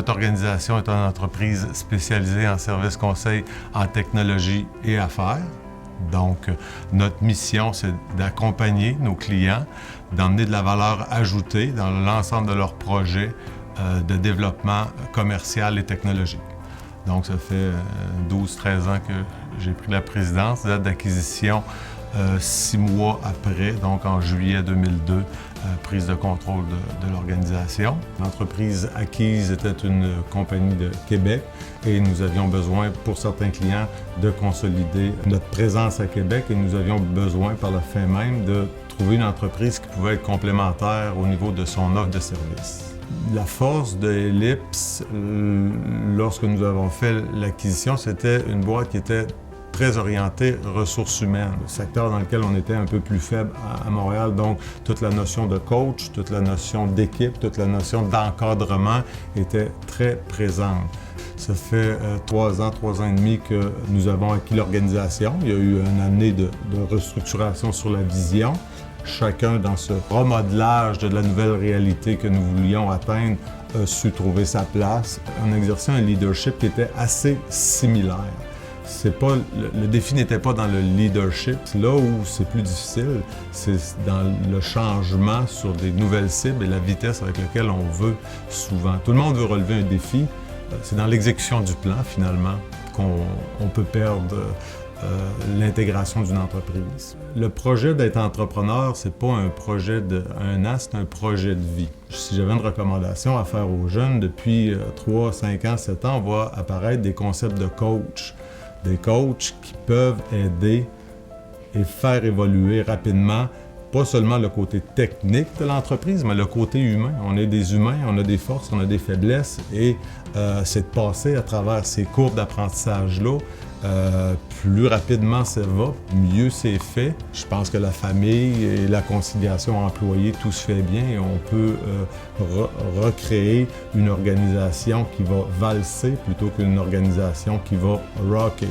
Notre organisation est une entreprise spécialisée en services conseils en technologie et affaires. Donc, notre mission, c'est d'accompagner nos clients, d'emmener de la valeur ajoutée dans l'ensemble de leurs projets de développement commercial et technologique. Donc, ça fait 12-13 ans que j'ai pris la présidence, date d'acquisition 6 mois après, donc en juillet 2002, prise de contrôle de l'organisation. L'entreprise acquise était une compagnie de Québec et nous avions besoin, pour certains clients, de consolider notre présence à Québec et nous avions besoin, par la fin même, de trouver une entreprise qui pouvait être complémentaire au niveau de son offre de services. La force de Ellipse, lorsque nous avons fait l'acquisition, c'était une boîte qui était très orienté ressources humaines, le secteur dans lequel on était un peu plus faible à Montréal. Donc, toute la notion de coach, toute la notion d'équipe, toute la notion d'encadrement était très présente. Ça fait 3 ans et demi que nous avons acquis l'organisation. Il y a eu une année de restructuration sur la vision. Chacun, dans ce remodelage de la nouvelle réalité que nous voulions atteindre, a su trouver sa place. On exerçait un leadership qui était assez similaire. Le défi n'était pas dans le leadership. Là où c'est plus difficile, c'est dans le changement sur des nouvelles cibles et la vitesse avec laquelle on veut souvent. Tout le monde veut relever un défi. C'est dans l'exécution du plan, finalement, qu'on peut perdre l'intégration d'une entreprise. Le projet d'être entrepreneur, c'est pas un projet d'un an, c'est un projet de vie. Si j'avais une recommandation à faire aux jeunes, depuis 3, 5 ans, 7 ans, on voit apparaître des concepts de coach. Des coachs qui peuvent aider et faire évoluer rapidement, pas seulement le côté technique de l'entreprise, mais le côté humain. On est des humains, on a des forces, on a des faiblesses et c'est de passer à travers ces courbes d'apprentissage-là. Plus rapidement ça va, mieux c'est fait. Je pense que la famille et la conciliation employée, tout se fait bien et on peut recréer une organisation qui va valser plutôt qu'une organisation qui va rocker.